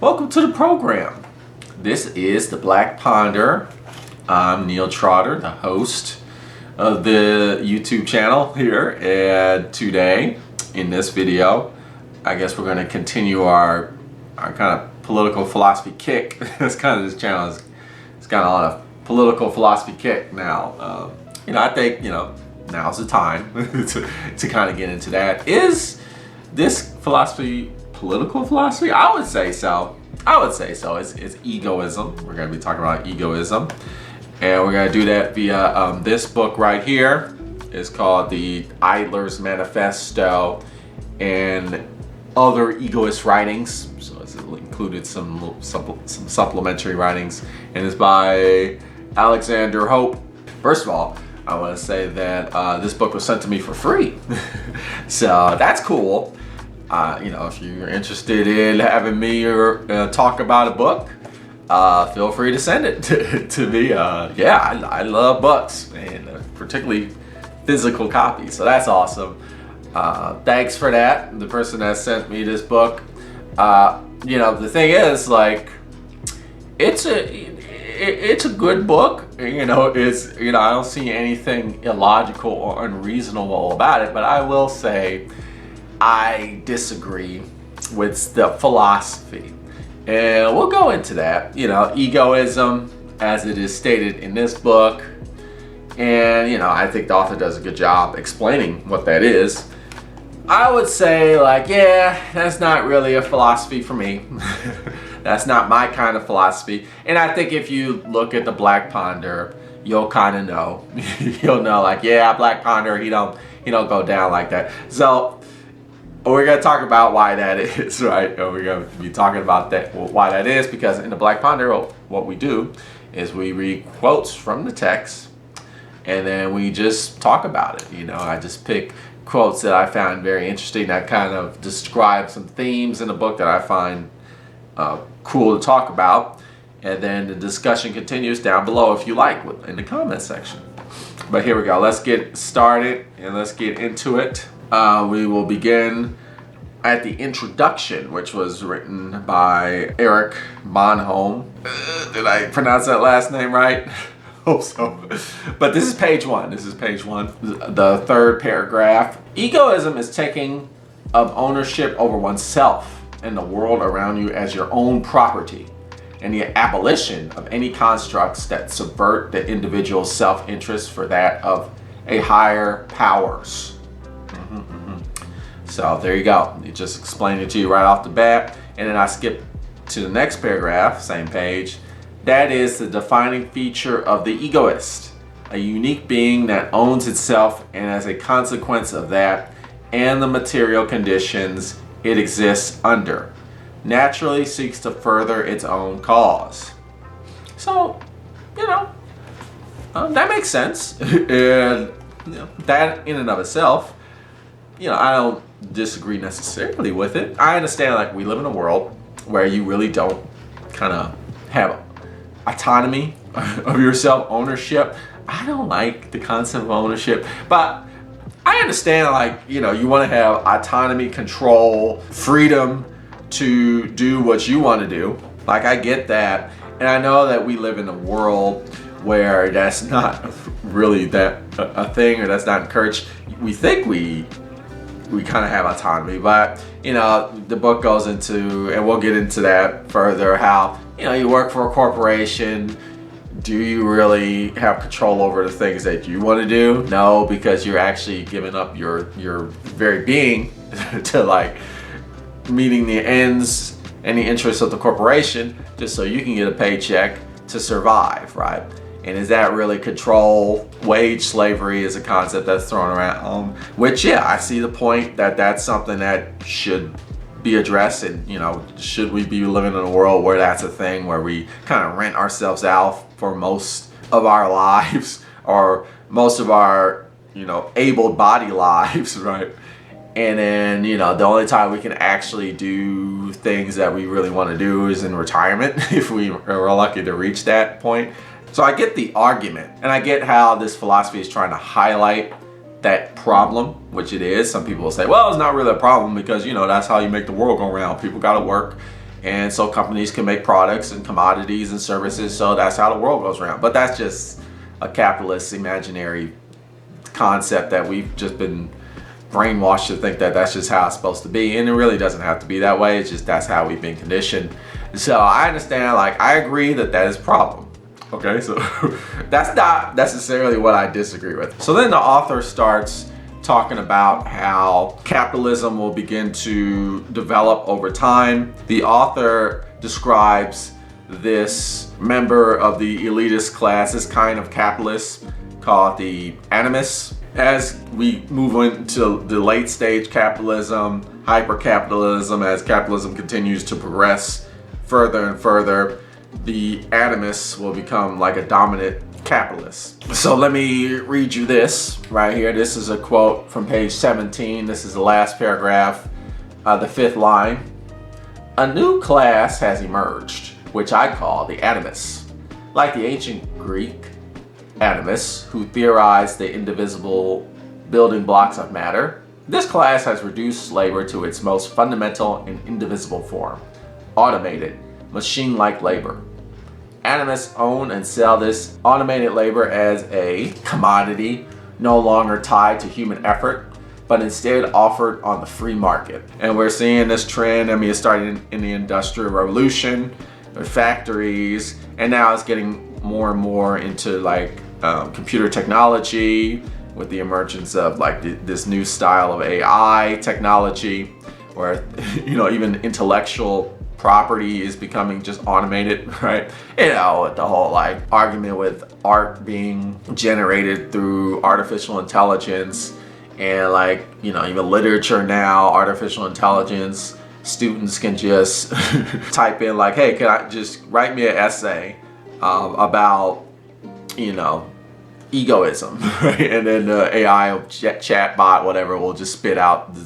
Welcome to the program. This is the Black Ponderer. I'm Neil Trotter, the host of the YouTube channel here, and today in this video I guess we're going to continue our kind of political philosophy kick. This channel is it's got on a political philosophy kick now. I think now's the time to kind of get into that. Is this philosophy political philosophy? I would say so. It's egoism. We're going to be talking about egoism, and we're going to do that via this book right here. It's called The Idler's Manifesto and Other Egoist Writings. So it's included some supplementary writings, and it's by Alexander Hope. First of all, I want to say that this book was sent to me for free, so that's cool. If you're interested in having me talk about a book, feel free to send it to me. I love books, and particularly physical copies, so that's awesome. Thanks for that, the person that sent me this book. The thing is, like, it's a good book. I don't see anything illogical or unreasonable about it, but I will say I disagree with the philosophy, and we'll go into that. Egoism, as it is stated in this book, and I think the author does a good job explaining what that is. I would say, that's not really a philosophy for me. That's not my kind of philosophy. And I think if you look at the Black Ponderer, you'll kind of know. You'll know, Black Ponderer, he don't go down like that. So we're going to talk about why that is, right? And we're going to be talking about why that is, because in the Black Ponderer, what we do is we read quotes from the text, and then we just talk about it. I just pick quotes that I found very interesting that kind of describe some themes in the book that I find cool to talk about, and then the discussion continues down below if you like in the comment section. But here we go. Let's get started and let's get into it. We will begin at the introduction, which was written by Eric Bonhomme. Did I pronounce that last name right? Hope so. But this is page one. The third paragraph. Egoism is taking of ownership over oneself and the world around you as your own property, and the abolition of any constructs that subvert the individual's self-interest for that of a higher powers. So there you go. It just explained it to you right off the bat. And then I skip to the next paragraph, same page. That is the defining feature of the egoist, a unique being that owns itself, and as a consequence of that and the material conditions it exists under, naturally seeks to further its own cause. So, that makes sense. And that in and of itself, I don't disagree necessarily with it. I understand, we live in a world where you really don't kind of have autonomy of yourself, ownership. I don't like the concept of ownership, but I understand, you want to have autonomy, control, freedom to do what you want to do. I get that, and I know that we live in a world where that's not really that a thing, or that's not encouraged. We think we kind of have autonomy, but the book goes into, and we'll get into that further, how you work for a corporation. Do you really have control over the things that you want to do? No, because you're actually giving up your very being to meeting the ends and the interests of the corporation just so you can get a paycheck to survive, right? And is that really control? Wage slavery is a concept that's thrown around, which, I see the point that that's something that should be addressed. And should we be living in a world where that's a thing, where we kind of rent ourselves out for most of our lives, or most of our able body lives, right? And then the only time we can actually do things that we really want to do is in retirement, if we are lucky to reach that point. So I get the argument, and I get how this philosophy is trying to highlight that problem, which it is. Some people will say, well, it's not really a problem because, that's how you make the world go round. People got to work, And so companies can make products and commodities and services, so that's how the world goes around. But that's just a capitalist imaginary concept that we've just been brainwashed to think that that's just how it's supposed to be, and it really doesn't have to be that way. It's just that's how we've been conditioned. So I understand, like, I agree that that is a problem. Okay, so that's not necessarily what I disagree with. So then the author starts talking about how capitalism will begin to develop over time. The author describes this member of the elitist class, this kind of capitalist called the animists. As we move into the late stage capitalism, hyper-capitalism, as capitalism continues to progress further and further, the animists will become like a dominant capitalist. So let me read you this right here. This is a quote from page 17. This is the last paragraph, the fifth line. A new class has emerged, which I call the animists. Like the ancient Greek animists who theorized the indivisible building blocks of matter, this class has reduced labor to its most fundamental and indivisible form: automated, machine-like labor. Animists own and sell this automated labor as a commodity, no longer tied to human effort, but instead offered on the free market. And we're seeing this trend. I mean, it started in the Industrial Revolution, with factories, and now it's getting more and more into like computer technology, with the emergence of like this new style of AI technology, where even intellectual property is becoming just automated, right? The whole like argument with art being generated through artificial intelligence, and like even literature now, artificial intelligence. Students can just type in like, hey, can I just write me an essay about egoism, right? And then the AI chat bot, whatever, will just spit out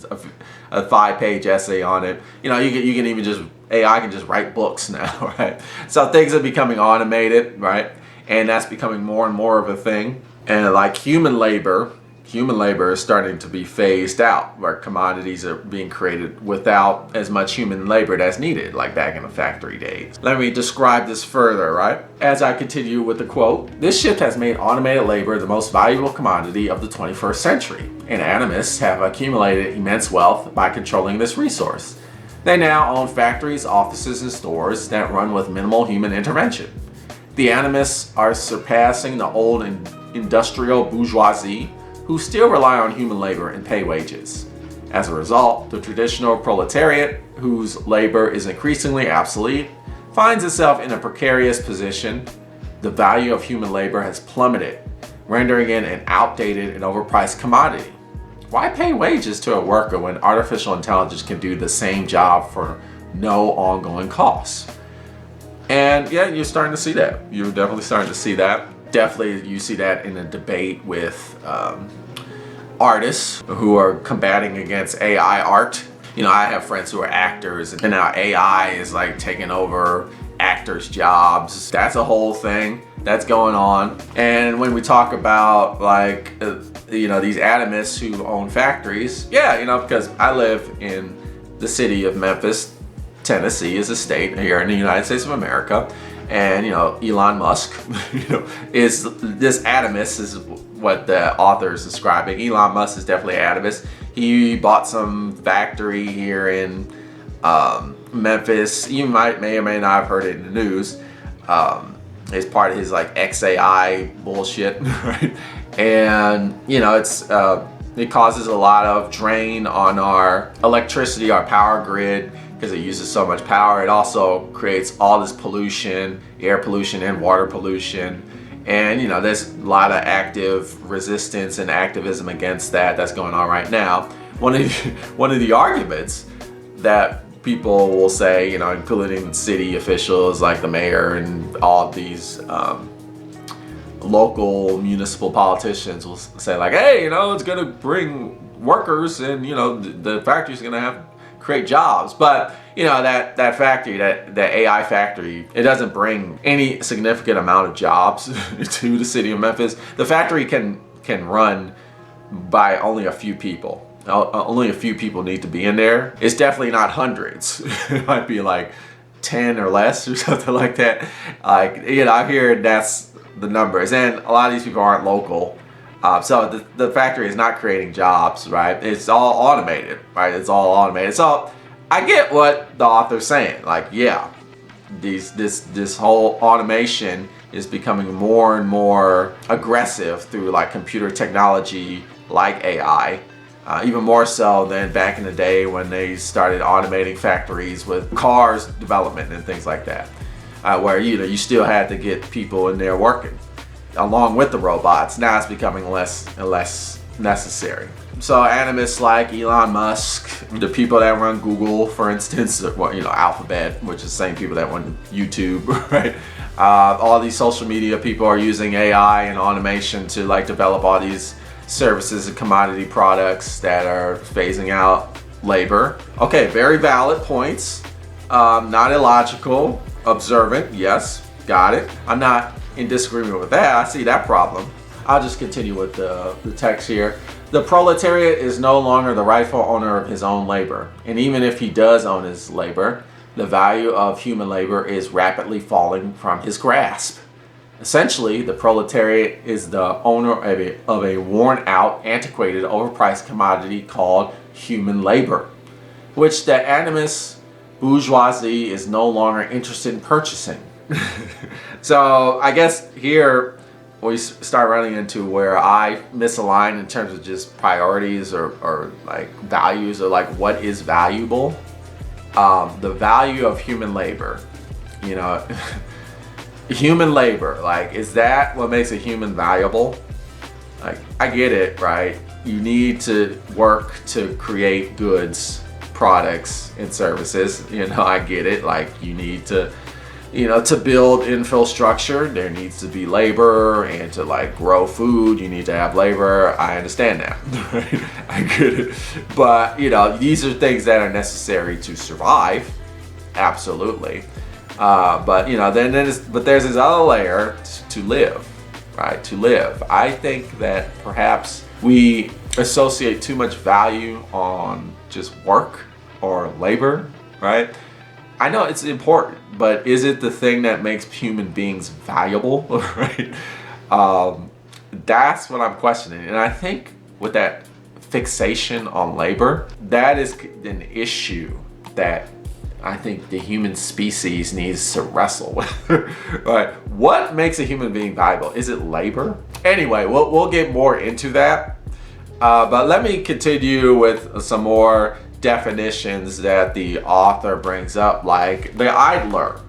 a 5-page essay on it. You can even just, AI can just write books now, right? So things are becoming automated, right? And that's becoming more and more of a thing. And like human labor is starting to be phased out, where commodities are being created without as much human labor that's needed, like back in the factory days. Let me describe this further, right? As I continue with the quote, this shift has made automated labor the most valuable commodity of the 21st century, and animists have accumulated immense wealth by controlling this resource. They now own factories, offices, and stores that run with minimal human intervention. The animists are surpassing the old industrial bourgeoisie, who still rely on human labor and pay wages. As a result, the traditional proletariat, whose labor is increasingly obsolete, finds itself in a precarious position. The value of human labor has plummeted, rendering it an outdated and overpriced commodity. Why pay wages to a worker when artificial intelligence can do the same job for no ongoing costs? And yeah, you're starting to see that. You're definitely starting to see that. Definitely you see that in a debate with artists who are combating against AI art. I have friends who are actors, and now AI is like taking over actors' jobs. That's a whole thing that's going on. And when we talk about like these animists who own factories, because I live in the city of Memphis, Tennessee is a state here in the United States of America. And Elon Musk, is this atomist, is what the author is describing. Elon Musk is definitely an atomist. He bought some factory here in Memphis. You may or may not have heard it in the news. It's part of his like XAI bullshit, right? And it causes a lot of drain on our electricity, our power grid, because it uses so much power. It also creates all this pollution, air pollution and water pollution. And there's a lot of active resistance and activism against that's going on right now. One of the arguments that people will say, including city officials like the mayor and all of these local municipal politicians will say like, hey, it's gonna bring workers, and the factory's gonna have create jobs. But that factory, that AI factory, it doesn't bring any significant amount of jobs to the city of Memphis. The factory can run by only a few people. Only a few people need to be in there. It's definitely not hundreds. It might be like 10 or less or something like that. Like, you know, I hear that's the numbers, and a lot of these people aren't local. So the factory is not creating jobs, right? It's all automated, right? It's all automated. So I get what the author's saying. Like, yeah, this whole automation is becoming more and more aggressive through like computer technology, like AI. Even more so than back in the day when they started automating factories with cars development and things like that, where you still had to get people in there working along with the robots. Now it's becoming less and less necessary. So animists like Elon Musk, the people that run Google, for instance, well, Alphabet, which is the same people that run YouTube, right? All these social media people are using AI and automation to like develop all these services and commodity products that are phasing out labor. Okay, very valid points. Not illogical, observant, yes, got it. I'm not in disagreement with that. I see that problem. I'll just continue with the text here. The proletariat is no longer the rightful owner of his own labor. And even if he does own his labor, the value of human labor is rapidly falling from his grasp. Essentially, the proletariat is the owner of a worn out, antiquated, overpriced commodity called human labor, which the animist bourgeoisie is no longer interested in purchasing. So I guess here we start running into where I misalign in terms of just priorities or like values, or like what is valuable. The value of human labor, human labor, like, is that what makes a human valuable? Like, I get it, right? You need to work to create goods, products, and services. I get it. Like, you need to to build infrastructure, there needs to be labor, and to like grow food, you need to have labor. I understand that, right? I get it. But these are things that are necessary to survive, absolutely. But there's this other layer to live, right? To live. I think that perhaps we associate too much value on just work or labor, right? I know it's important, but is it the thing that makes human beings valuable, right? That's what I'm questioning. And I think with that fixation on labor, that is an issue that I think the human species needs to wrestle with. Right? What makes a human being valuable? Is it labor? Anyway, we'll get more into that. But let me continue with some more definitions that the author brings up, like the idler.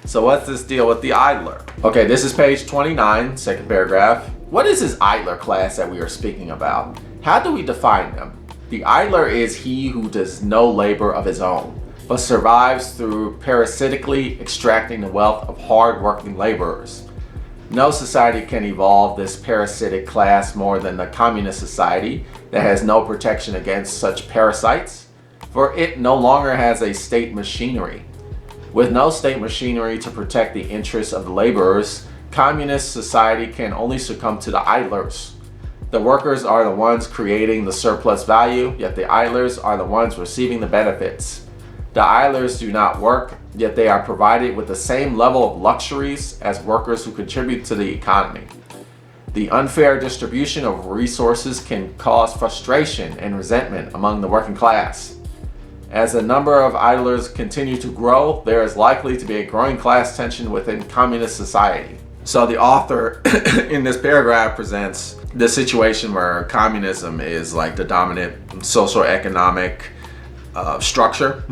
So what's this deal with the idler? Okay, this is page 29, second paragraph. What is this idler class that we are speaking about? How do we define them? The idler is he who does no labor of his own, but survives through parasitically extracting the wealth of hard-working laborers. No society can evolve this parasitic class more than the communist society that has no protection against such parasites, for it no longer has a state machinery. With no state machinery to protect the interests of the laborers, communist society can only succumb to the idlers. The workers are the ones creating the surplus value, yet the idlers are the ones receiving the benefits. The idlers do not work, yet they are provided with the same level of luxuries as workers who contribute to the economy. The unfair distribution of resources can cause frustration and resentment among the working class. As the number of idlers continue to grow, there is likely to be a growing class tension within communist society. So the author in this paragraph presents the situation where communism is like the dominant social economic structure,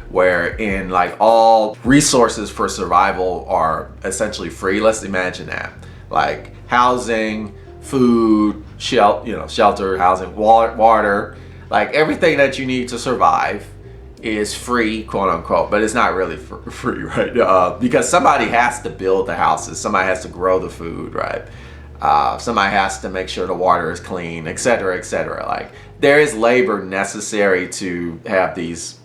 wherein like all resources for survival are essentially free. Let's imagine that, like housing, food, shelter, housing, water, like everything that you need to survive is free, quote unquote, but it's not really free, right? Because somebody has to build the houses, somebody has to grow the food, right? Somebody has to make sure the water is clean, etc., etc. Like, there is labor necessary to have these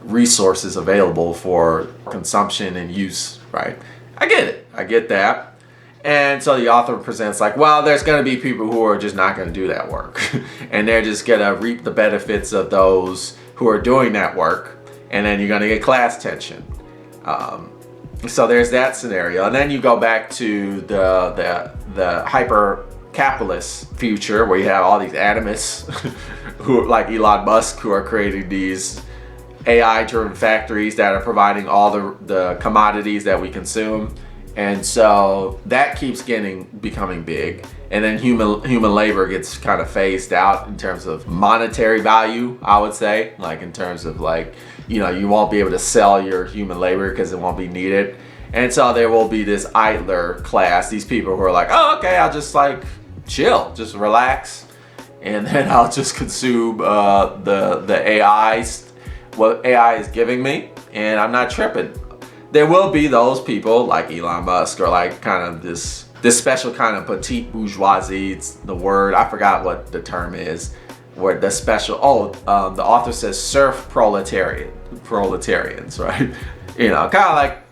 resources available for consumption and use, right? I get it. I get that. And so the author presents like, well, there's going to be people who are just not going to do that work. And they're just going to reap the benefits of those who are doing that work. and then you're going to get class tension. So there's that scenario, and then you go back to the hyper capitalist future where you have all these animists who, like Elon Musk, who are creating these AI-driven factories that are providing all the commodities that we consume, and so that keeps becoming big, and then human labor gets kind of phased out in terms of monetary value, I would say, like in terms of like, you know, you won't be able to sell your human labor because it won't be needed. And so there will be this idler class, these people who are like, oh, okay, I'll just like chill, just relax, and then I'll just consume the AIs, what AI is giving me, and I'm not tripping. There will be those people like Elon Musk, or like kind of this special kind of petite bourgeoisie. It's the word, I forgot what the term is, where the special, the author says serf proletarians, right? You know, kind of like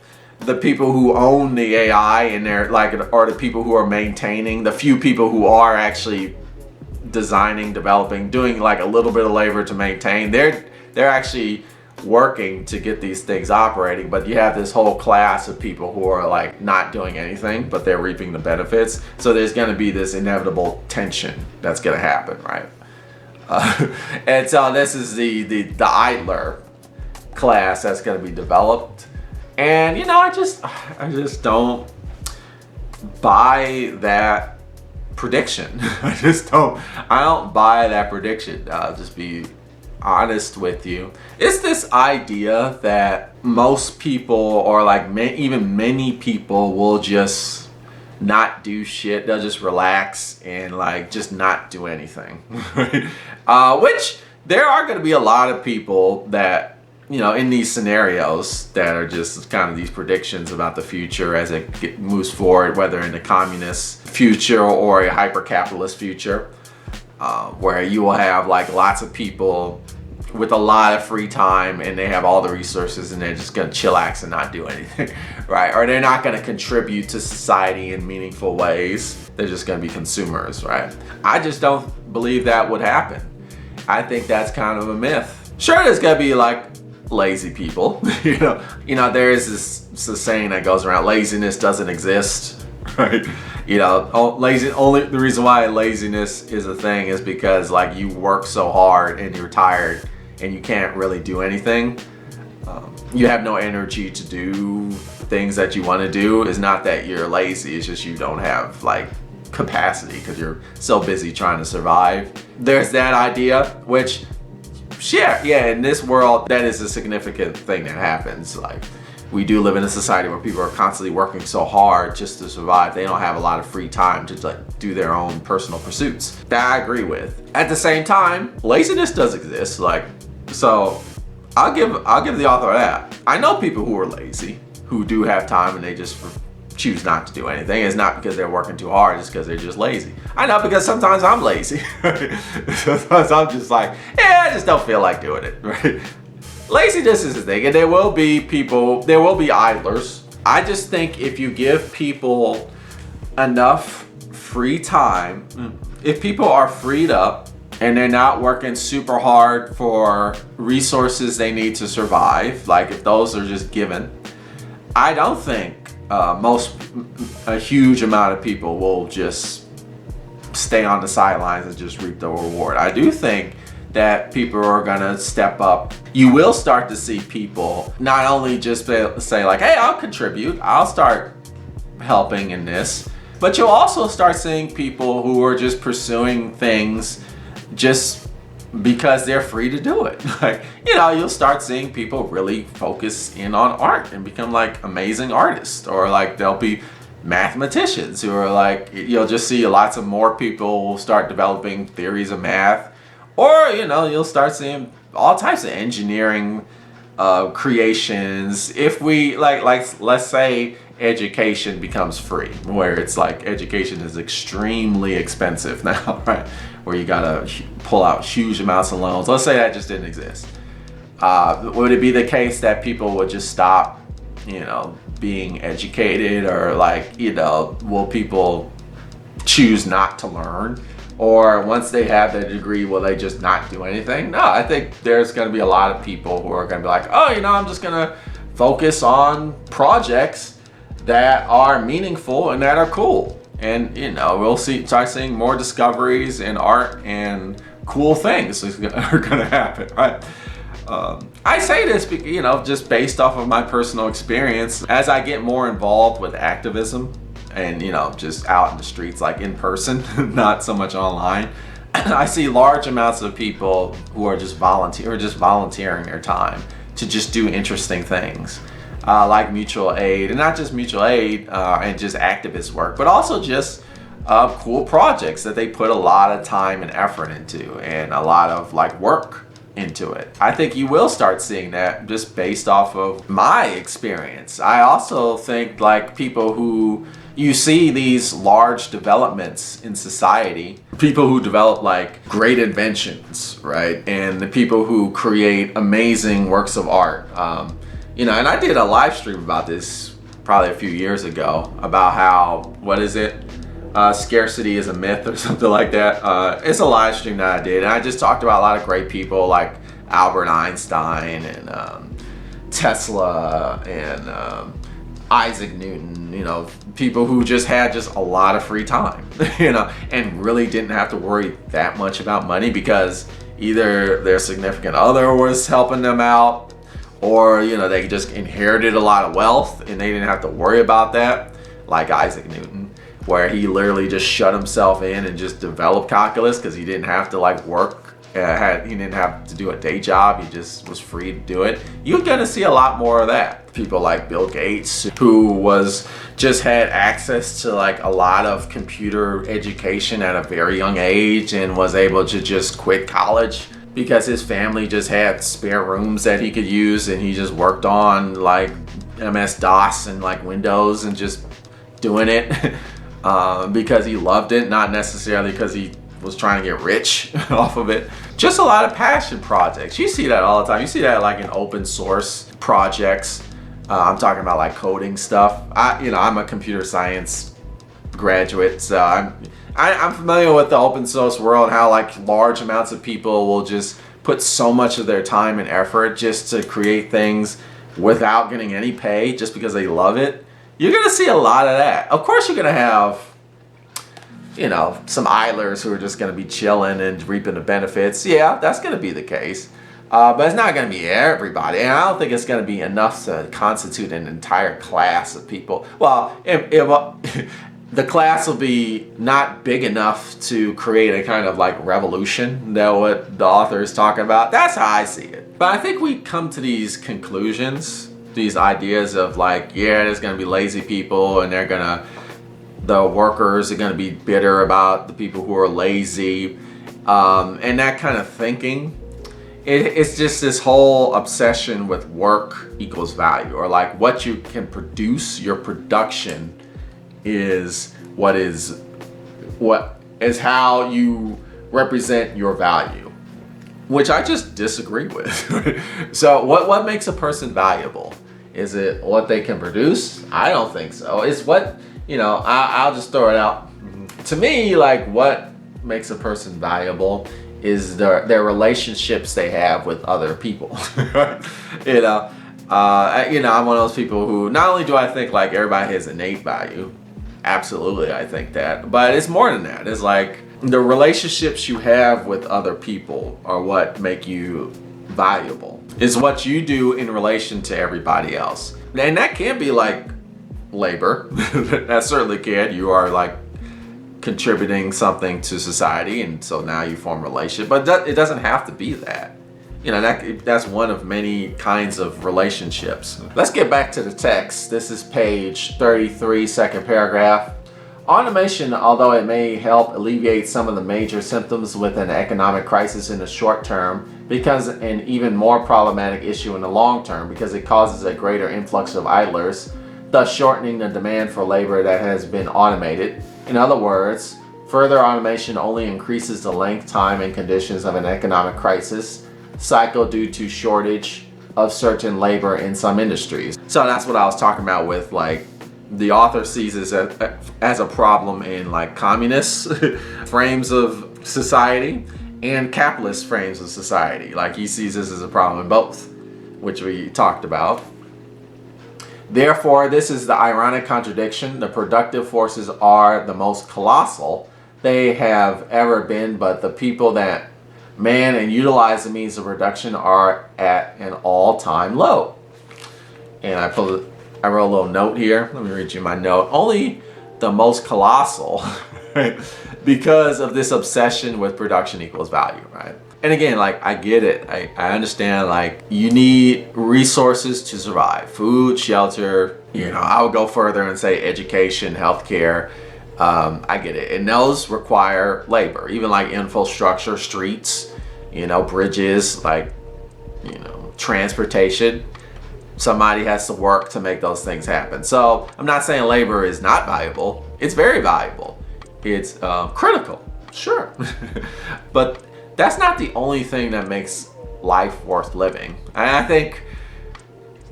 the people who own the AI, and they're like, or the people who are maintaining, the few people who are actually designing, developing, doing like a little bit of labor to maintain. They're actually working to get these things operating, but you have this whole class of people who are like not doing anything, but they're reaping the benefits. So there's going to be this inevitable tension that's going to happen, right? And so this is the idler class that's going to be developed, and you know, I just don't buy that prediction. I don't buy that prediction. I'll just be honest with you. It's this idea that most people, or like even many people, will just not do shit. They'll just relax and like just not do anything. Which there are going to be a lot of people that, you know, in these scenarios that are just kind of these predictions about the future as it moves forward, whether in the communist future or a hyper-capitalist future, where you will have like lots of people with a lot of free time, and they have all the resources, and they're just going to chillax and not do anything, right? Or they're not going to contribute to society in meaningful ways. They're just going to be consumers, right? I just don't believe that would happen. I think that's kind of a myth. Sure, there's going to be like lazy people. you know, there is this saying that goes around: laziness doesn't exist, right? You know, the reason why laziness is a thing is because like you work so hard and you're tired and you can't really do anything. You have no energy to do things that you want to do. It's not that you're lazy, it's just you don't have like capacity because you're so busy trying to survive. There's that idea, which yeah, in this world, that is a significant thing that happens. Like, we do live in a society where people are constantly working so hard just to survive. They don't have a lot of free time to like do their own personal pursuits. That I agree with. At the same time, laziness does exist. Like, so I'll give the author that. I know people who are lazy, who do have time, and they just choose not to do anything. It's not because they're working too hard, it's because they're just lazy. I know, because sometimes I'm lazy. Sometimes I'm just like, I just don't feel like doing it, right? Laziness is a thing, and there will be idlers. I just think if you give people enough free time, if people are freed up and they're not working super hard for resources they need to survive, like if those are just given, I don't think a huge amount of people will just stay on the sidelines and just reap the reward. I do think that people are gonna step up. You will start to see people not only just say like, hey, I'll contribute, I'll start helping in this, but you'll also start seeing people who are just pursuing things just because they're free to do it. Like, you know, you'll start seeing people really focus in on art and become like amazing artists, or like there'll be mathematicians who are like, you'll just see lots of more people start developing theories of math, or, you know, you'll start seeing all types of engineering creations. If we like let's say education becomes free, where it's like education is extremely expensive now, right? Where you gotta pull out huge amounts of loans. Let's say that just didn't exist. Would it be the case that people would just stop, you know, being educated, or like, you know, will people choose not to learn? Or once they have their degree, will they just not do anything? No, I think there's going to be a lot of people who are going to be like, oh, I'm just going to focus on projects that are meaningful and that are cool. And, we'll start seeing more discoveries in art, and cool things are going to happen, right? I say this, just based off of my personal experience. As I get more involved with activism and, just out in the streets, like in person, not so much online, I see large amounts of people who are just volunteering their time to just do interesting things. Like mutual aid, and not just mutual aid and just activist work, but also just cool projects that they put a lot of time and effort into, and a lot of work into it. I think you will start seeing that just based off of my experience. I also think people who you see these large developments in society, people who develop great inventions, right? And the people who create amazing works of art. And I did a live stream about this probably a few years ago about how, scarcity is a myth or something like that. It's a live stream that I did, and I just talked about a lot of great people like Albert Einstein and Tesla and Isaac Newton, people who just had a lot of free time, and really didn't have to worry that much about money because either their significant other was helping them out, or they just inherited a lot of wealth and they didn't have to worry about that, like Isaac Newton, where he literally just shut himself in and just developed calculus because he didn't have to work. He didn't have to do a day job. He just was free to do it. You're gonna see a lot more of that. People like Bill Gates, who had access to a lot of computer education at a very young age and was able to just quit college because his family just had spare rooms that he could use, and he just worked on MS-DOS and Windows and just doing it because he loved it, not necessarily because he was trying to get rich off of it. Just a lot of passion projects. You see that all the time. You see that in open source projects. I'm talking about coding stuff. I'm a computer science graduate, so I'm familiar with the open source world, how large amounts of people will just put so much of their time and effort just to create things without getting any pay just because they love it. You're gonna see a lot of that. Of course you're gonna have some idlers who are just gonna be chilling and reaping the benefits. Yeah, that's gonna be the case. But it's not gonna be everybody, and I don't think it's gonna be enough to constitute an entire class of people. Well, if the class will be not big enough to create a kind of revolution that what the author is talking about. That's how I see it. But I think we come to these conclusions, these ideas of there's gonna be lazy people, and the workers are gonna be bitter about the people who are lazy, and that kind of thinking. It's just this whole obsession with work equals value, or what you can produce, your production is how you represent your value, which I just disagree with. So what makes a person valuable? Is it what they can produce? I don't think so. It's what, I'll just throw it out. To me, what makes a person valuable is their relationships they have with other people. I'm one of those people who, not only do I think everybody has innate value, absolutely I think that, but it's more than that. It's the relationships you have with other people are what make you valuable. It's what you do in relation to everybody else. And that can be labor. That certainly can. You are contributing something to society, and so now you form a relationship, but it doesn't have to be that. That's one of many kinds of relationships. Let's get back to the text. This is page 33, second paragraph. Automation, although it may help alleviate some of the major symptoms with an economic crisis in the short term, becomes an even more problematic issue in the long term because it causes a greater influx of idlers, thus shortening the demand for labor that has been automated. In other words, further automation only increases the length, time, and conditions of an economic crisis cycle due to shortage of certain labor in some industries. So that's what I was talking about with the author sees this as a problem in like communist frames of society and capitalist frames of society. Like he sees this as a problem in both, which we talked about. Therefore, this is the ironic contradiction. The productive forces are the most colossal they have ever been, but the people that man and utilize the means of production are at an all-time low. And I wrote a little note here. Let me read you my note. Only the most colossal, right? Because of this obsession with production equals value, right? And again, like, I get it. I understand, like, you need resources to survive. Food, shelter, I would go further and say education, healthcare. I get it. And those require labor, even like infrastructure, streets, bridges, like, transportation. Somebody has to work to make those things happen. So I'm not saying labor is not valuable. It's very valuable. It's critical, sure. But that's not the only thing that makes life worth living. And I think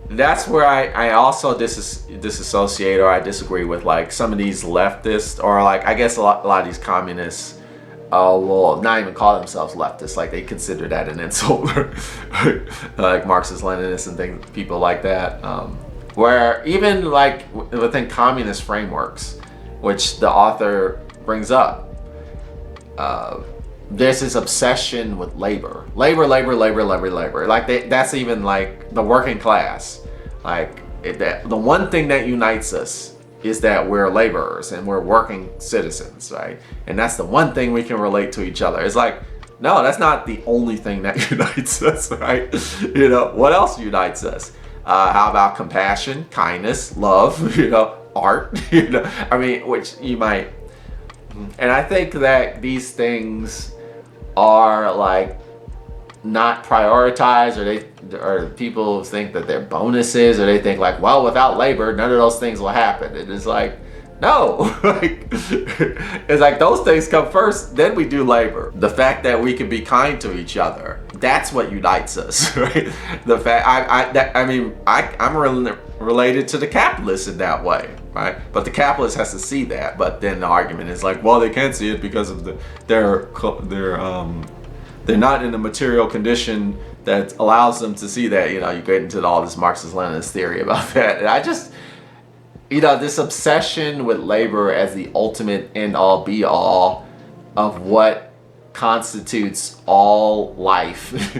that's where I also disassociate, or I disagree with like some of these leftists, or like I guess a lot of these communists will not even call themselves leftists. Like they consider that an insult. Like Marxist Leninists and things, people like that. Where even like within communist frameworks, which the author brings up, there's this obsession with labor. Like that's even like the working class. Like the one thing that unites us is that we're laborers and we're working citizens, right? And that's the one thing we can relate to each other. It's like, no, that's not the only thing that unites us, right? What else unites us? How about compassion, kindness, love, art, which you might. And I think that these things are like not prioritized, or people think that they're bonuses, or they think like, well, without labor, none of those things will happen. It is like, no, it's like those things come first, then we do labor. The fact that we can be kind to each other, that's what unites us, right? The fact, I'm related to the capitalists in that way, right? But the capitalist has to see that. But then the argument is like, well, they can't see it because of they're not in a material condition that allows them to see that. You get into all this Marxist-Leninist theory about that. And I just, this obsession with labor as the ultimate end-all be-all of what constitutes all life.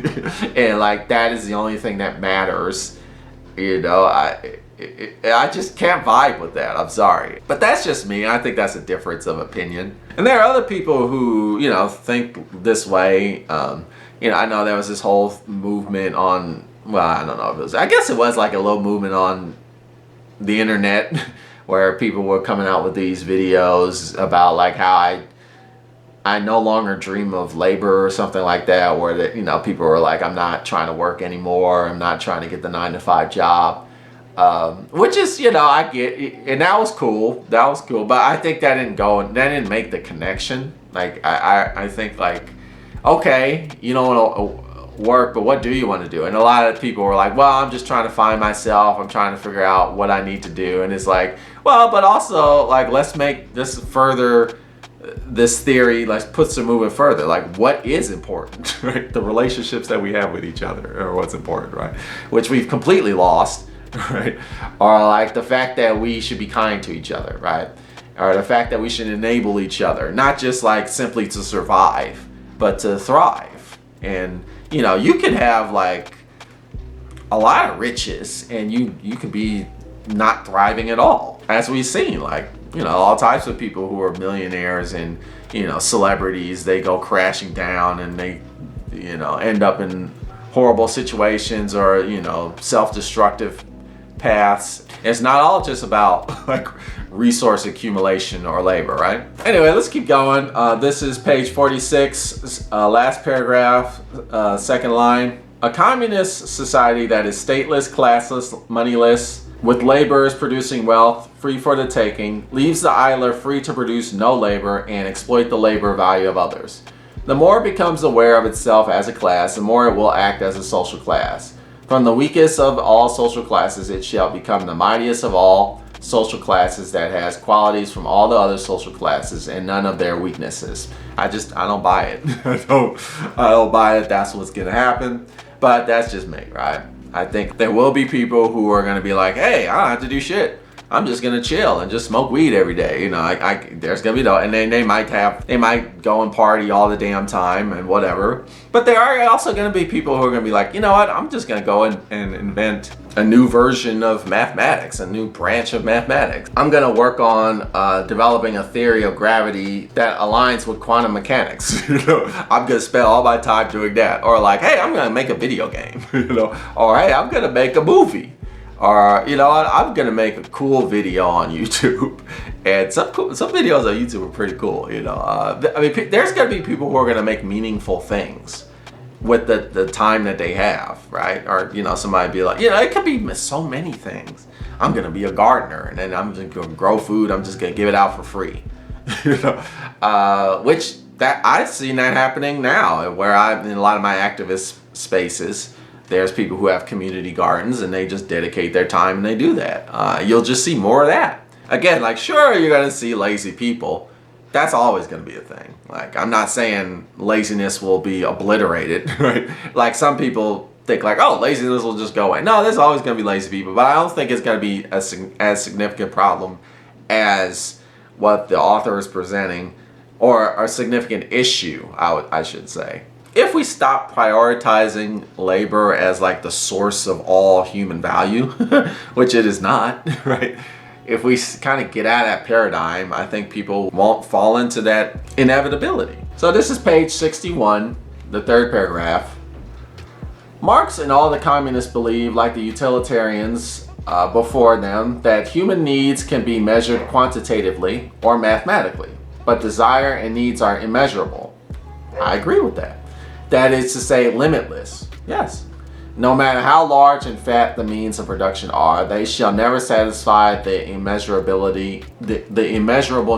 And like, that is the only thing that matters. I just can't vibe with that. I'm sorry. But that's just me. I think that's a difference of opinion. And there are other people who, think this way. I know there was this whole movement on, well, I don't know if it was, I guess it was like a little movement on the internet where people were coming out with these videos about like how I no longer dream of labor or something like that, where that, people were like, I'm not trying to work anymore. I'm not trying to get the 9-to-5 job. Which is, I get, and that was cool. But I think that didn't make the connection. Like, I think like, okay, you don't want to work, but what do you want to do? And a lot of people were like, well, I'm just trying to find myself. I'm trying to figure out what I need to do. And it's like, well, but also like, let's make this further, this theory, let's put some movement further. Like, what is important, right? The relationships that we have with each other are what's important, right? Which we've completely lost. Right? Or like the fact that we should be kind to each other, right? Or the fact that we should enable each other, not just like simply to survive, but to thrive. And you can have like a lot of riches and you can be not thriving at all, as we've seen. Like, all types of people who are millionaires and celebrities, they go crashing down and they end up in horrible situations, or self-destructive paths. It's not all just about like resource accumulation or labor, right? Anyway, let's keep going. This is page 46, last paragraph, second line. A communist society that is stateless, classless, moneyless, with laborers producing wealth free for the taking, leaves the idler free to produce no labor and exploit the labor value of others. The more it becomes aware of itself as a class, the more it will act as a social class. From the weakest of all social classes, it shall become the mightiest of all social classes that has qualities from all the other social classes and none of their weaknesses. I don't buy it. I don't buy it. That's what's gonna happen. But that's just me, right? I think there will be people who are gonna be like, hey, I don't have to do shit. I'm just gonna chill and just smoke weed every day. There's gonna be those, and then they might go and party all the damn time and whatever. But there are also gonna be people who are gonna be like, you know what? I'm just gonna go and invent a new version of mathematics, a new branch of mathematics. I'm gonna work on developing a theory of gravity that aligns with quantum mechanics. I'm gonna spend all my time doing that. Or like, hey, I'm gonna make a video game. Or hey, I'm gonna make a movie. Or, you know what, I'm gonna make a cool video on YouTube. And some videos on YouTube are pretty cool, there's gonna be people who are gonna make meaningful things with the time that they have, right? Or, somebody be like, it could be so many things. I'm gonna be a gardener and then I'm just gonna grow food, I'm just gonna give it out for free. Which I've seen that happening now, where I'm in a lot of my activist spaces. There's people who have community gardens and they just dedicate their time and they do that. You'll just see more of that. Again, like, sure, you're gonna see lazy people. That's always gonna be a thing. Like, I'm not saying laziness will be obliterated, right? Like, some people think like, oh, laziness will just go away. No, there's always gonna be lazy people, but I don't think it's gonna be as significant problem as what the author is presenting, or a significant issue, I should say. If we stop prioritizing labor as like the source of all human value, which it is not, right? If we kind of get out of that paradigm, I think people won't fall into that inevitability. So this is page 61, the third paragraph. Marx and all the communists believe, like the utilitarians before them, that human needs can be measured quantitatively or mathematically, but desire and needs are immeasurable. I agree with that. That is to say, limitless. Yes. No matter how large and fat the means of production are, they shall never satisfy the immeasurable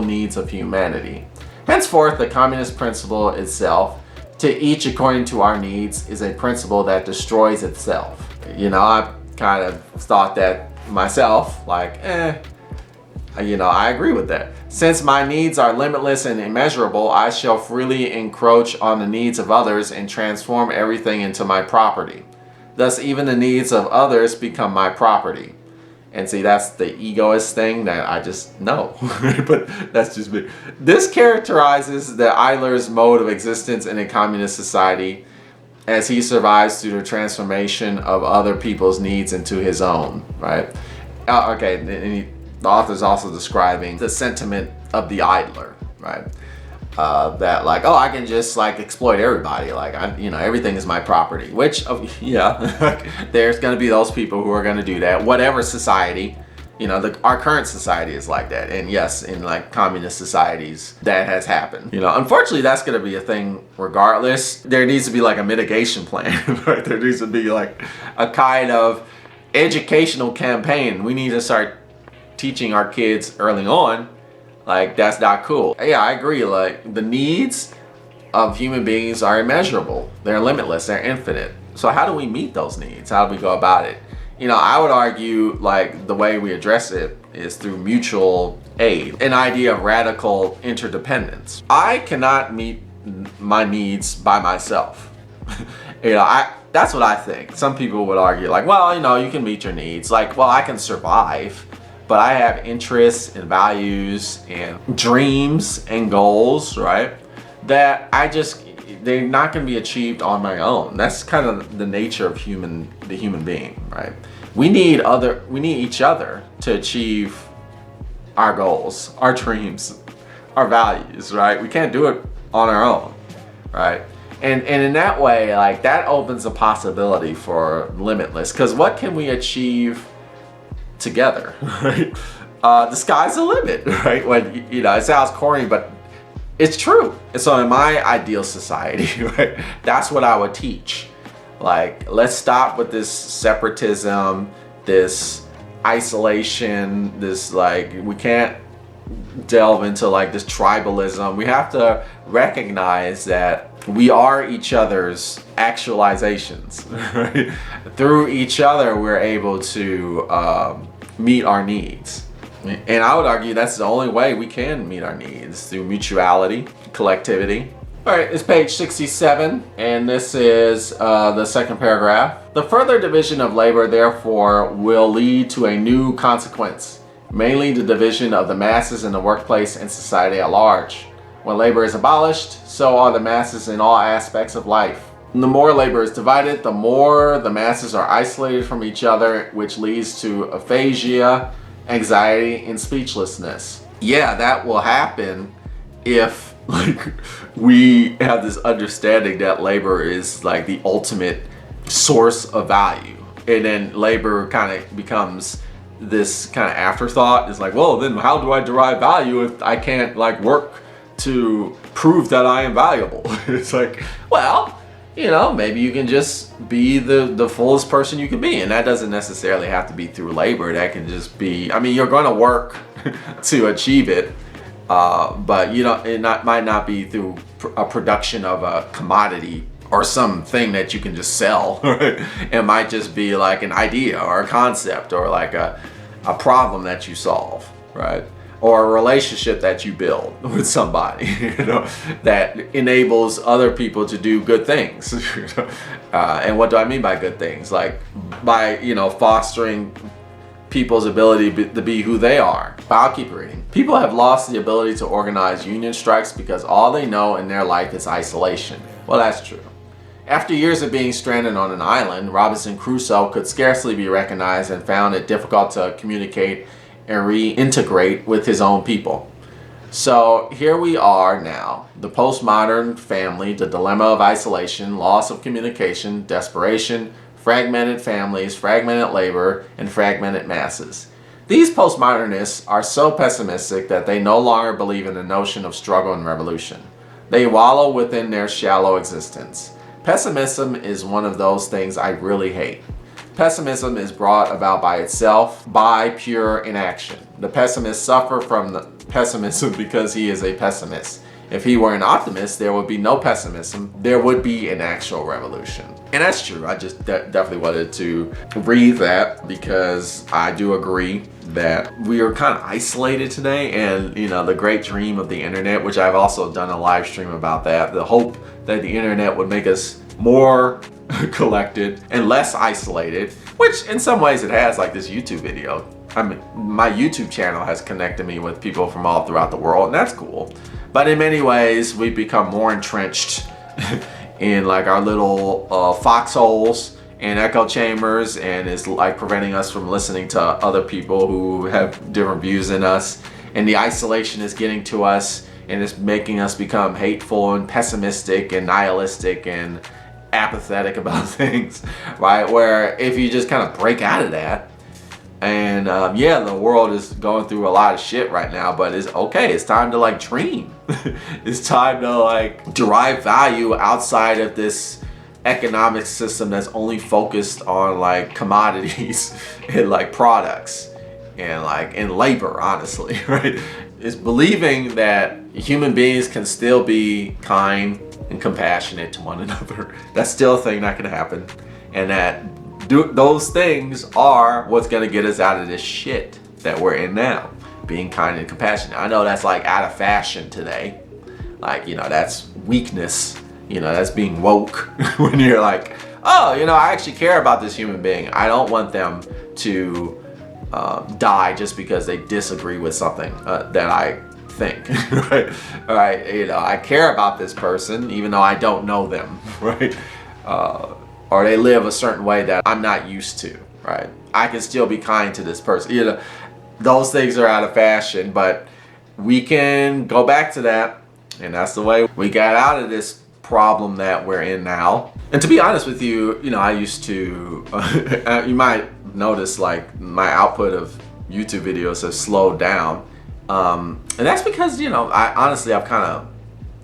needs of humanity. Henceforth, the communist principle itself, to each according to our needs, is a principle that destroys itself. I kind of thought that myself, like, I agree with that. Since my needs are limitless and immeasurable, I shall freely encroach on the needs of others and transform everything into my property. Thus, even the needs of others become my property. And see, that's the egoist thing that I just know. But that's just me. This characterizes the idler's mode of existence in a communist society as he survives through the transformation of other people's needs into his own, right? Okay, the author's also describing the sentiment of the idler, right? That like, oh, I can just like exploit everybody. Like, everything is my property. Which, there's going to be those people who are going to do that. Whatever society, our current society is like that. And yes, in like communist societies, that has happened. Unfortunately, that's going to be a thing regardless. There needs to be like a mitigation plan, right? There needs to be like a kind of educational campaign. We need to start teaching our kids early on, like, that's not cool. Yeah, I agree. Like, the needs of human beings are immeasurable. They're limitless. They're infinite. So how do we meet those needs? How do we go about it? I would argue like the way we address it is through mutual aid, an idea of radical interdependence. I cannot meet my needs by myself. That's what I think. Some people would argue like, well, you can meet your needs. Like, well, I can survive, but I have interests and values and dreams and goals, right? That they're not going to be achieved on my own. That's kind of the nature of the human being, right? We need each other to achieve our goals, our dreams, our values, right? We can't do it on our own, right? And in that way, like, that opens a possibility for limitless, because what can we achieve together, right? The sky's the limit, right? When it sounds corny, but it's true. And so in my ideal society, right, that's what I would teach. Like, let's stop with this separatism, this isolation, this like, we can't delve into like this tribalism. We have to recognize that we are each other's actualizations, right? Through each other, we're able to meet our needs. And I would argue that's the only way we can meet our needs, through mutuality, collectivity. All right, it's page 67, and this is the second paragraph. The further division of labor, therefore, will lead to a new consequence, mainly the division of the masses in the workplace and society at large. When labor is abolished, so are the masses in all aspects of life. The more labor is divided, the more the masses are isolated from each other, which leads to aphasia, anxiety, and speechlessness. Yeah, that will happen if we have this understanding that labor is like the ultimate source of value, and then labor kind of becomes this kind of afterthought. It's like, well, then how do I derive value if I can't work to prove that I am valuable? It's like, well, maybe you can just be the fullest person you can be. And that doesn't necessarily have to be through labor. That can just be, you're going to work to achieve it. But might not be through a production of a commodity or something that you can just sell. Right? It might just be like an idea or a concept or like a problem that you solve, right? Or a relationship that you build with somebody, that enables other people to do good things. And what do I mean by good things? Like by, fostering people's ability to be who they are. I'll keep reading. People have lost the ability to organize union strikes because all they know in their life is isolation. Well, that's true. After years of being stranded on an island, Robinson Crusoe could scarcely be recognized and found it difficult to communicate and reintegrate with his own people. So here we are now, the postmodern family, the dilemma of isolation, loss of communication, desperation, fragmented families, fragmented labor, and fragmented masses. These postmodernists are so pessimistic that they no longer believe in the notion of struggle and revolution. They wallow within their shallow existence. Pessimism is one of those things I really hate. Pessimism is brought about by itself, by pure inaction. The pessimists suffer from the pessimism because he is a pessimist. If he were an optimist, there would be no pessimism. There would be an actual revolution. And that's true. I just definitely wanted to read that because I do agree that we are kind of isolated today. And, the great dream of the internet, which I've also done a live stream about that, the hope that the internet would make us more collected and less isolated, which in some ways it has, like this YouTube video. My YouTube channel has connected me with people from all throughout the world, and that's cool. But in many ways, we've become more entrenched in our little foxholes and echo chambers, and it's preventing us from listening to other people who have different views than us. And the isolation is getting to us, and it's making us become hateful and pessimistic and nihilistic and apathetic about things, right? Where if you just kind of break out of that, and the world is going through a lot of shit right now, but it's okay. It's time to dream. It's time to derive value outside of this economic system that's only focused on commodities and products and labor, honestly, right? It's believing that human beings can still be kind and compassionate to one another. That's still a thing that can happen, and that those things are what's going to get us out of this shit that we're in now. Being kind and compassionate. I know that's out of fashion today. That's weakness. That's being woke. When you're I actually care about this human being. I don't want them to die just because they disagree with something that I think. Right? All right. I care about this person even though I don't know them. Right? Or they live a certain way that I'm not used to, right? I can still be kind to this person. Those things are out of fashion, but we can go back to that, and that's the way we got out of this problem that we're in now. And to be honest with you, I used to, you might notice my output of YouTube videos have slowed down. And that's because, I've kind of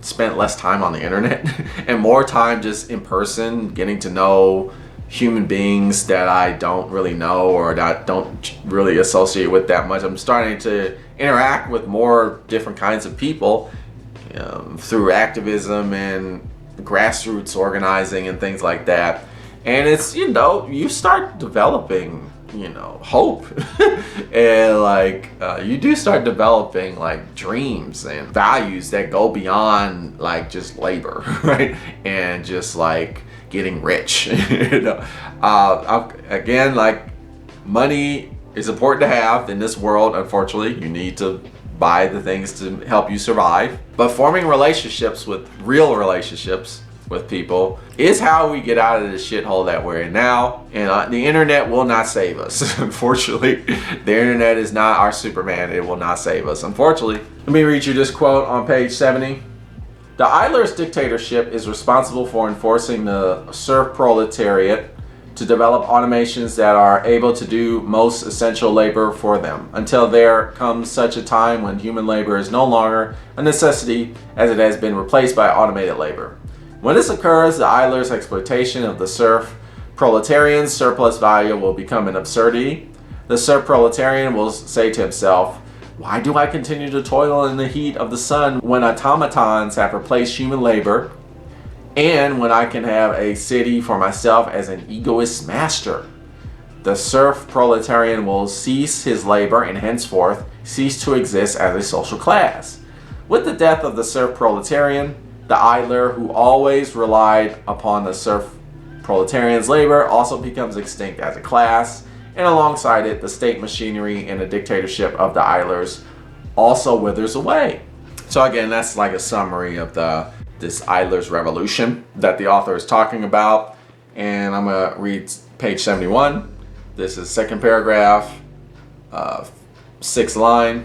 spent less time on the internet and more time just in person, getting to know human beings that I don't really know or that don't really associate with that much. I'm starting to interact with more different kinds of people through activism and grassroots organizing and things like that. And it's, you start developing hope. And like you do start developing like dreams and values that go beyond like just labor, right? And just like getting rich. Again, like money is important to have in this world. Unfortunately, you need to buy the things to help you survive. But forming relationships, with real relationships with people, is how we get out of the shithole that we're in now. And the internet will not save us. Unfortunately, the internet is not our Superman. It will not save us, unfortunately. Let me read you this quote on page 70. The idler's dictatorship is responsible for enforcing the serf proletariat to develop automations that are able to do most essential labor for them, until there comes such a time when human labor is no longer a necessity, as it has been replaced by automated labor. When this occurs, the idler's exploitation of the serf proletarian's surplus value will become an absurdity. The serf proletarian will say to himself, "Why do I continue to toil in the heat of the sun when automatons have replaced human labor, and when I can have a city for myself as an egoist master?" The serf proletarian will cease his labor and henceforth cease to exist as a social class. With the death of the serf proletarian, the idler, who always relied upon the serf proletarian's labor, also becomes extinct as a class, and alongside it, the state machinery and the dictatorship of the idlers also withers away. So again, that's like a summary of this idler's revolution that the author is talking about. And I'm gonna read page 71. This is second paragraph, 6th line.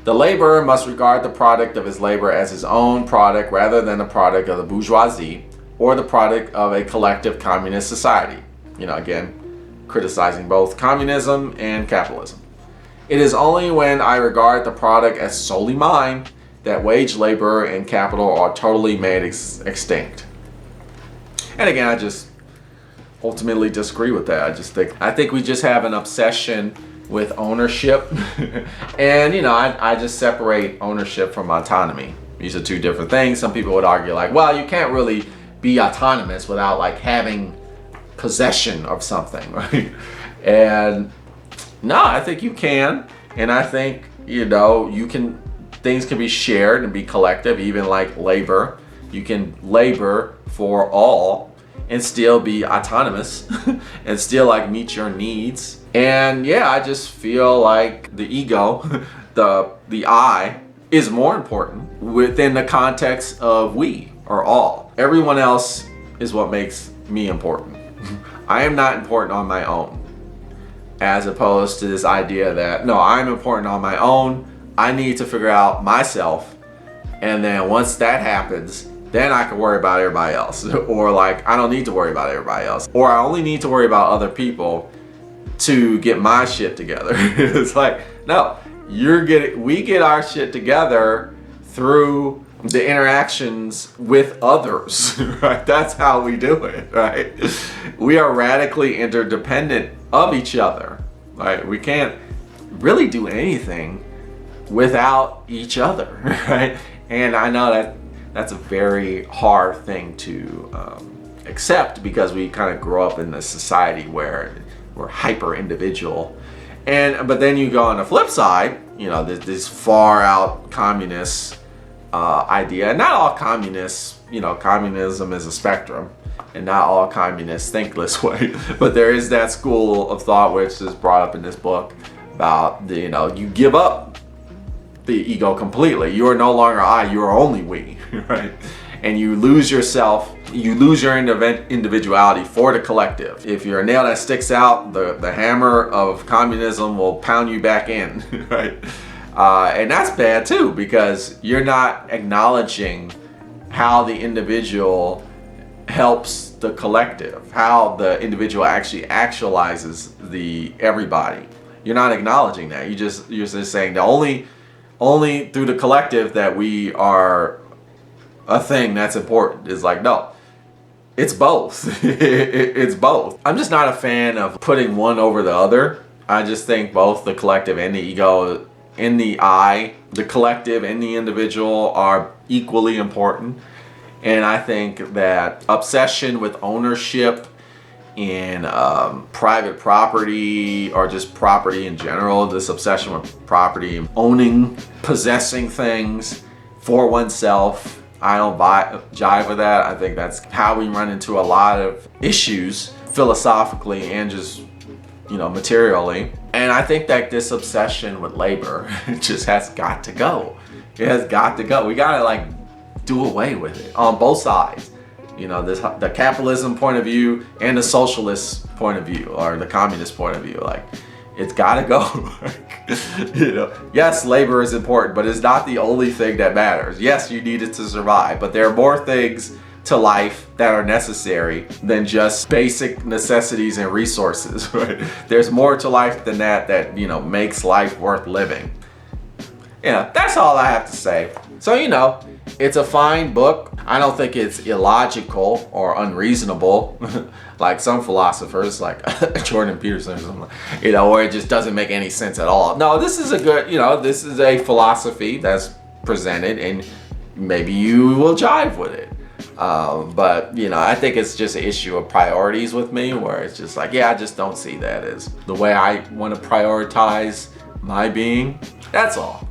The laborer must regard the product of his labor as his own product rather than the product of the bourgeoisie or the product of a collective communist society. Again, criticizing both communism and capitalism. It is only when I regard the product as solely mine that wage labor and capital are totally made extinct. And again, I just ultimately disagree with that. I think we just have an obsession with ownership. And I just separate ownership from autonomy. These are two different things. Some people would argue like, well, you can't really be autonomous without like having possession of something, right? And no, I think you can. And I think things can be shared and be collective, even like labor. You can labor for all and still be autonomous and still like meet your needs. And yeah, I just feel like the ego, the I, is more important within the context of we or all. Everyone else is what makes me important. I am not important on my own, as opposed to this idea that no, I'm important on my own. I need to figure out myself, and then once that happens, then I can worry about everybody else. Or like, I don't need to worry about everybody else. Or I only need to worry about other people to get my shit together. It's like, no, we get our shit together through the interactions with others, right? That's how we do it, right? We are radically interdependent of each other, right? We can't really do anything without each other, right? And I know that that's a very hard thing to accept, because we kind of grow up in this society where we're hyper individual. But then you go on the flip side, this far out communist idea. And not all communists, communism is a spectrum, and not all communists think this way. But there is that school of thought which is brought up in this book about you give up the ego completely. You are no longer I, you are only we, right? And you lose yourself, you lose your individuality for the collective. If you're a nail that sticks out, the hammer of communism will pound you back in, right? And that's bad too, because you're not acknowledging how the individual helps the collective, how the individual actually actualizes everybody. You're not acknowledging that. You're just saying the only through the collective that we are a thing that's important. Is like, no, it's both. It's both. I'm just not a fan of putting one over the other. I just think both the collective and the ego, in the I, the collective and the individual, are equally important. And I think that obsession with ownership in private property or just property in general, this obsession with property, owning, possessing things for oneself. I don't jive with that. I think that's how we run into a lot of issues philosophically and just, you know, materially. And I think that this obsession with labor just has got to go. It has got to go. We gotta like do away with it on both sides. You know, the capitalism point of view and the socialist point of view, or the communist point of view. Like, it's gotta go. You know, yes, labor is important, but it's not the only thing that matters. Yes, you need it to survive, but there are more things to life that are necessary than just basic necessities and resources, right? There's more to life than that, you know, makes life worth living. Yeah, that's all I have to say. So, you know, it's a fine book. I don't think it's illogical or unreasonable like some philosophers, like Jordan Peterson or something, you know, where it just doesn't make any sense at all. No, this is a good, you know, this is a philosophy that's presented and maybe you will jive with it. But, you know, I think it's just an issue of priorities with me, where it's just like, yeah, I just don't see that as the way I want to prioritize my being. That's all.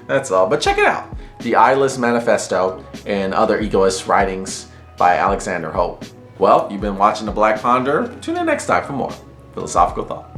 That's all. But check it out. The Eyeless Manifesto and Other Egoist Writings by Alexander Hope. Well, you've been watching The Black Ponderer. Tune in next time for more philosophical thought.